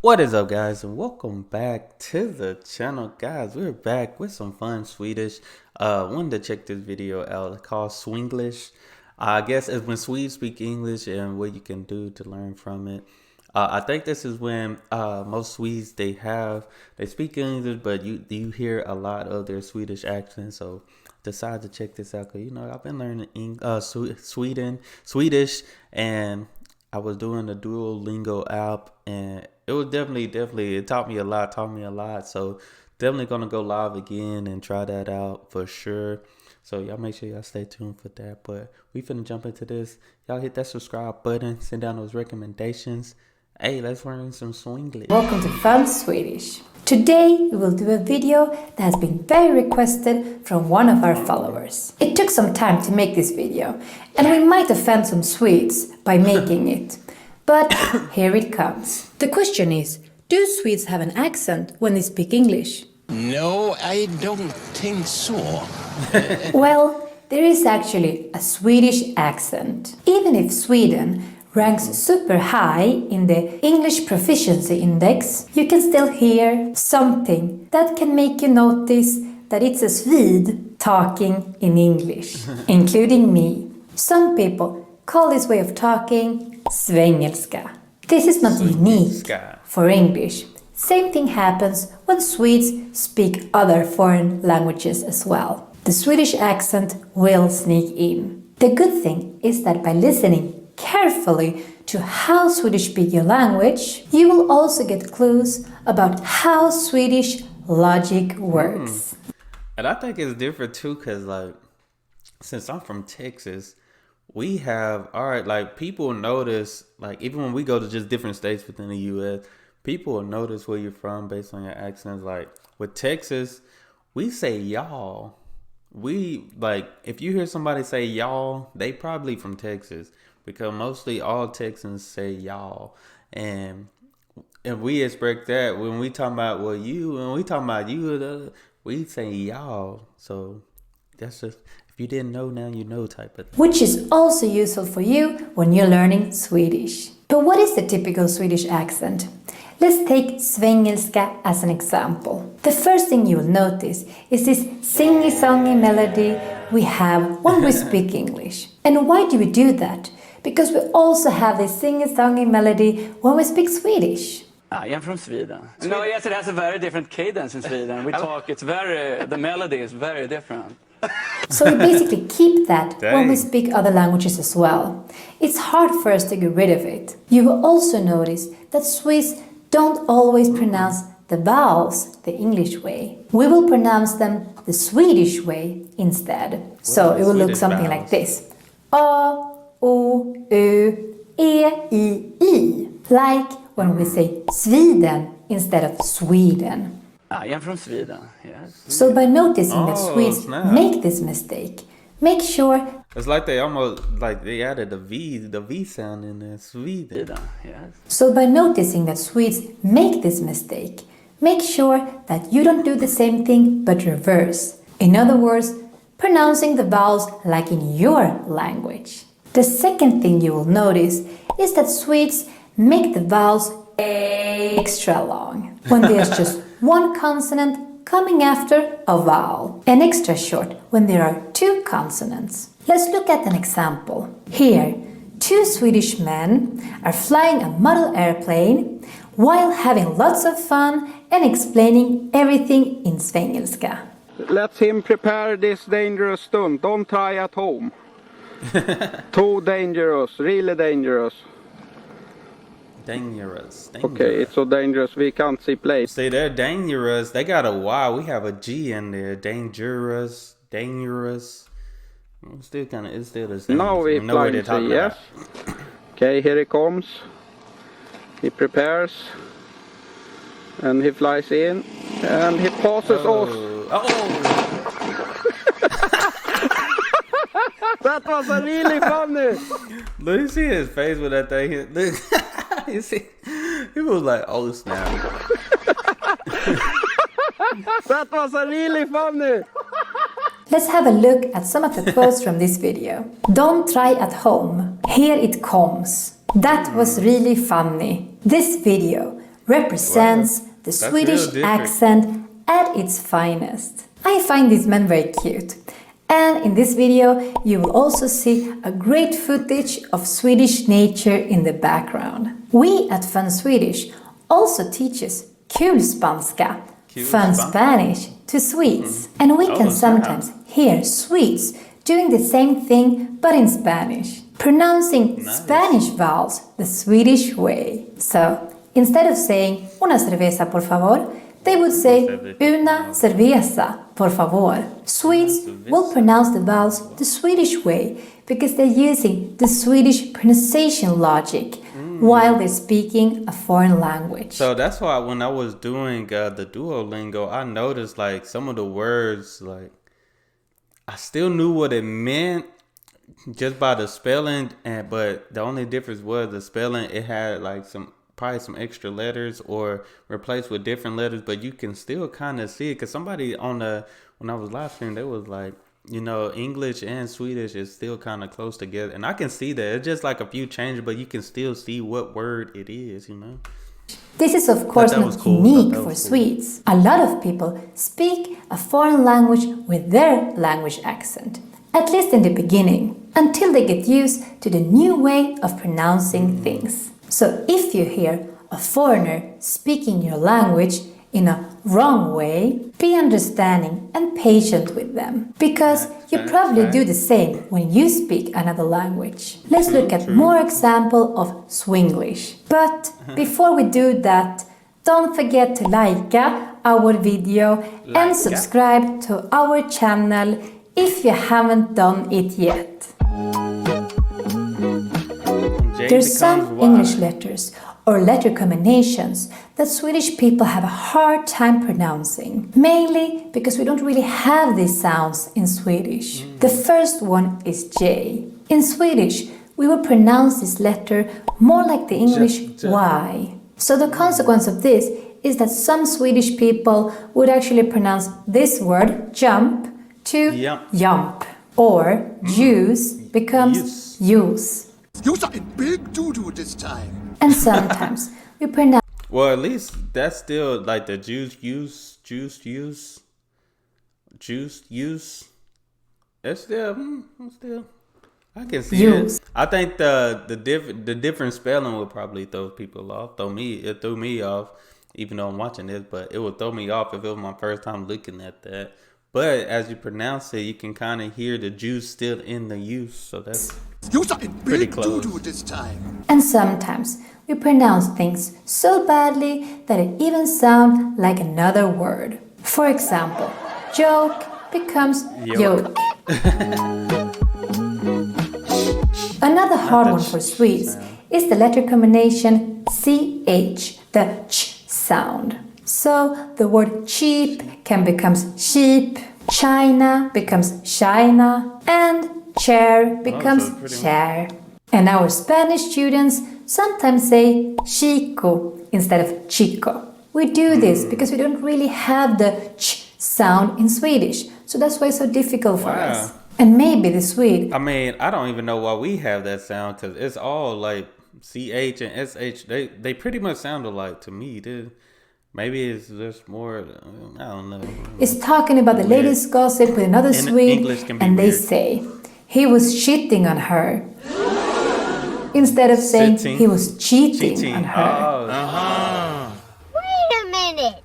What is up, guys, and welcome back to the channel. Guys, we're back with some fun Swedish. Wanted to check this video out called Swenglish. I guess it's when Swedes speak English and what you can do to learn from it. I think this is when most Swedes they speak English, but you hear a lot of their Swedish accent. So decided to check this out because I've been learning Swedish, and I was doing the Duolingo app, and it was definitely it taught me a lot. So definitely gonna go live again and try that out for sure. So y'all make sure y'all stay tuned for that. But we finna jump into this. Y'all hit that subscribe button, send down those recommendations. Hey, let's learn some Swenglish. Welcome to Fun Swedish. Today we will do a video that has been very requested from one of our followers. It took some time to make this video, and we might offend some Swedes by making it. But here it comes. The question is, do Swedes have an accent when they speak English? No, I don't think so. Well, there is actually a Swedish accent. Even if Sweden ranks super high in the English Proficiency Index, you can still hear something that can make you notice that it's a Swede talking in English, including me. Some people call this way of talking Svengelska. This is not unique for English. Same thing happens when Swedes speak other foreign languages as well. The Swedish accent will sneak in. The good thing is that by listening carefully to how Swedish speak your language, you will also get clues about how Swedish logic works. And I think it's different too, because since I'm from Texas, we have people notice, even when we go to just different states within the US, people will notice where you're from based on your accents. Like with Texas, we say y'all. If you hear somebody say y'all, they probably from Texas, because mostly all Texans say y'all. And we expect that when we talk about you, we say y'all. So that's just, if you didn't know, now you know type of thing. Which is also useful for you when you're learning Swedish. But what is the typical Swedish accent? Let's take Svengelska as an example. The first thing you will notice is this singy-songy melody we have when we speak English. And why do we do that? Because we also have this singy-songy melody when we speak Swedish. I am from Sweden. No, yes, it has a very different cadence in Sweden. The melody is very different. So we basically keep that when we speak other languages as well. It's hard for us to get rid of it. You will also notice that Swedes don't always pronounce the vowels the English way. We will pronounce them the Swedish way instead. So it will look something like this. A, O, Ö, E, I, I. Like when we say Sweden instead of Sweden. I am from Sweden, yes. So by noticing that Swedes make this mistake, make sure... It's like they added the V sound in there, Sweden. Yes. So by noticing that Swedes make this mistake, make sure that you don't do the same thing but reverse. In other words, pronouncing the vowels like in your language. The second thing you will notice is that Swedes make the vowels extra long when there's just one consonant coming after a vowel, and extra short when there are two consonants. Let's look at an example. Here, two Swedish men are flying a model airplane while having lots of fun and explaining everything in Svengelska. Let him prepare this dangerous stunt. Don't try at home. Too dangerous, really dangerous. Dangerous. Okay, it's so dangerous we can't see place. See, they're dangerous. They got a Y. We have a G in there. Dangerous. It's still the same. Now we fly C, yes. Okay, here he comes. He prepares. And he flies in. And he passes us. That was really funny. Look, you see his face with that thing. Look, you see, he was like, "Oh snap!" That was really funny. Let's have a look at some of the quotes from this video. Don't try at home. Here it comes. That was really funny. This video represents the That's Swedish real different. accent at its finest. I find these men very cute. And in this video, you will also see a great footage of Swedish nature in the background. We at Fun Swedish also teaches kul spanska, fun Spanish, to Swedes. And we can sometimes hear Swedes doing the same thing but in Spanish, pronouncing Spanish vowels the Swedish way. So, instead of saying una cerveza por favor, they would say una cerveza por favor. Swedes will pronounce the vowels the Swedish way because they're using the Swedish pronunciation logic while they're speaking a foreign language. So that's why when I was doing the Duolingo, I noticed like some of the words, like I still knew what it meant just by the spelling, but the only difference was the spelling. It had like probably some extra letters or replaced with different letters, but you can still kind of see it. Because somebody when I was live streaming, they was like, you know, English and Swedish is still kind of close together. And I can see that. It's just like a few changes, but you can still see what word it is, you know. This is of course not unique for Swedes. A lot of people speak a foreign language with their language accent, at least in the beginning, until they get used to the new way of pronouncing things. So if you hear a foreigner speaking your language in a wrong way, be understanding and patient with them, because you probably do the same when you speak another language. Let's look at more example of Swenglish. But before we do that, don't forget to like our video and subscribe to our channel if you haven't done it yet. There's some English letters or letter combinations that Swedish people have a hard time pronouncing, mainly because we don't really have these sounds in Swedish. The first one is J. In Swedish, we would pronounce this letter more like the English Y. So the consequence of this is that some Swedish people would actually pronounce this word, jump, to jump, or juice becomes use. You saw a big doo-doo this time. And sometimes we pronounce... Well, at least that's still like the juice use. That's still, I can see it. I think the different spelling would probably throw people off. It threw me off, even though I'm watching this, but it would throw me off if it was my first time looking at that. But as you pronounce it, you can kind of hear the juice still in the use, so that's pretty close. This time. And sometimes we pronounce things so badly that it even sounds like another word. For example, joke becomes yoke. Another hard one for Swedes is the letter combination CH, the ch sound. So the word cheap can become sheep, China becomes China, and chair becomes chair. And our Spanish students sometimes say chico instead of chico. We do this because we don't really have the ch sound in Swedish, so that's why it's so difficult for us. And maybe the Swede... I mean, I don't even know why we have that sound, because it's all like CH and SH. They pretty much sound alike to me. Maybe it's just more, I don't know. It's talking about the latest gossip with another Swede, and they say, he was shitting on her. Instead of saying he was cheating on her. Wait a minute.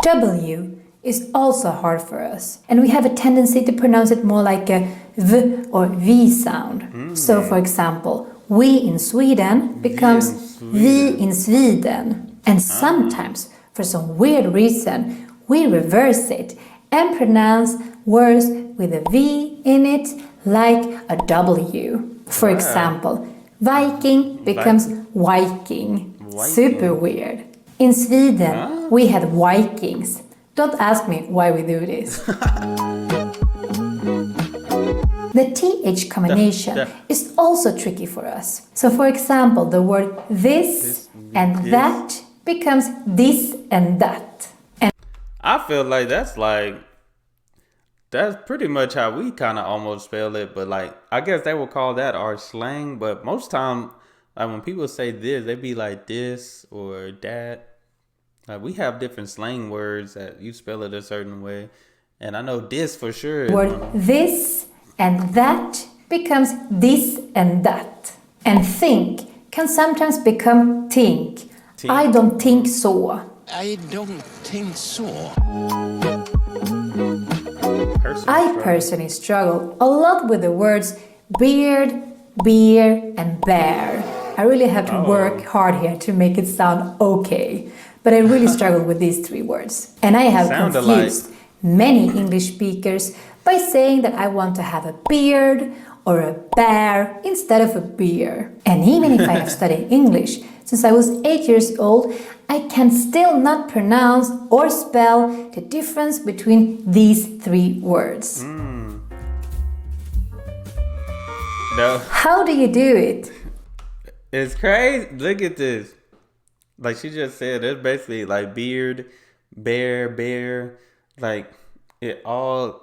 W is also hard for us, and we have a tendency to pronounce it more like a V or V sound. So for example, we in Sweden becomes vi in Sweden. And sometimes, for some weird reason, we reverse it and pronounce words with a V in it like a W. For example, Viking becomes Viking. Super weird. In Sweden, we had Vikings. Don't ask me why we do this. The TH combination is also tricky for us. So for example, the word this and that becomes this and that. And I feel like that's pretty much how we kind of almost spell it, but like I guess they would call that our slang, but most time Like when people say this, they be like this or that. Like we have different slang words that you spell it a certain way. And I know this for sure. Word this and that becomes this and that. And think can sometimes become think. I don't think so. I don't think so. I personally struggle a lot with the words beard, beer, and bear. I really have to work hard here to make it sound okay. But I really struggle with these three words. And I have confused many English speakers by saying that I want to have a beard or a bear instead of a beer. And even if I have studied English since I was 8 years old, I can still not pronounce or spell the difference between these three words. No. How do you do it? It's crazy. Look at this. Like she just said, it's basically like beard, bear. Like it all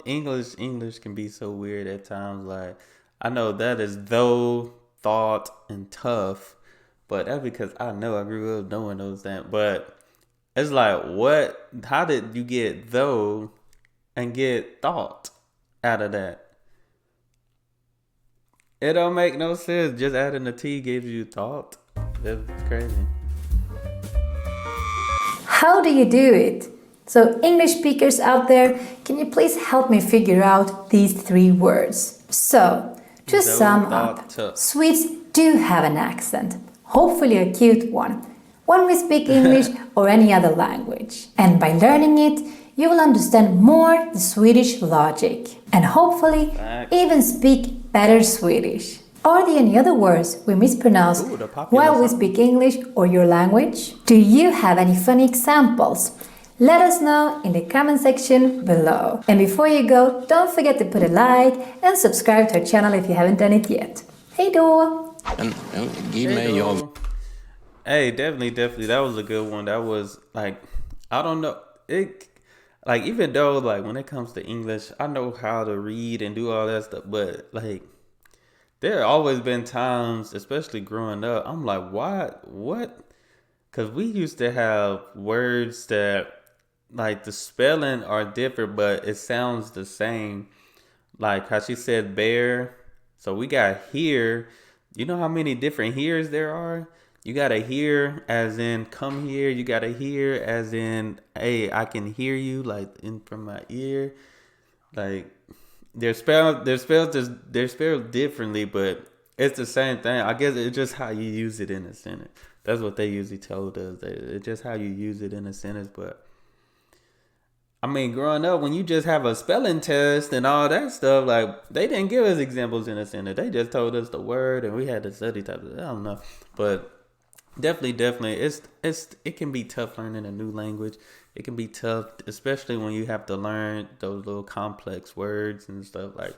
English can be so weird at times. Like I know that is though, thought, and tough. But that's because I grew up knowing those things. But it's like, what? How did you get though and get thought out of that? It don't make no sense. Just adding a T gives you thought. That's crazy. How do you do it? So English speakers out there, can you please help me figure out these three words? So, to sum up, Swedes do have an accent. Hopefully a cute one, when we speak English or any other language. And by learning it, you will understand more the Swedish logic and hopefully even speak better Swedish. Are there any other words we mispronounce while we speak English or your language? Do you have any funny examples? Let us know in the comment section below. And before you go, don't forget to put a like and subscribe to our channel if you haven't done it yet. Hej då! And give me your... Hey, definitely. That was a good one. That was like, I don't know. Like, even though, like, when it comes to English, I know how to read and do all that stuff. But, like, there have always been times, especially growing up, I'm like, what? Because we used to have words that, like, the spelling are different, but it sounds the same. Like how she said bear. So we got here. You know how many different hears there are? You got a hear as in come here. You got a hear as in, hey, I can hear you, like in from my ear. Like they're spelled differently, but it's the same thing. I guess it's just how you use it in a sentence. That's what they usually told us. It's just how you use it in a sentence. But I mean, growing up, when you just have a spelling test and all that stuff, like they didn't give us examples in a sentence. They just told us the word, and we had to study type of. I don't know, but definitely, it can be tough learning a new language. It can be tough, especially when you have to learn those little complex words and stuff. Like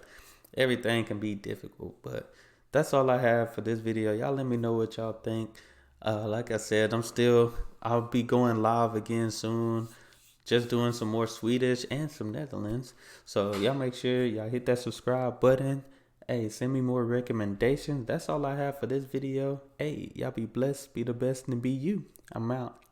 everything can be difficult, but that's all I have for this video. Y'all let me know what y'all think. Like I said, I'll be going live again soon. Just doing some more Swedish and some Netherlands. So y'all make sure y'all hit that subscribe button. Hey, send me more recommendations. That's all I have for this video. Hey, y'all be blessed, be the best, and be you. I'm out.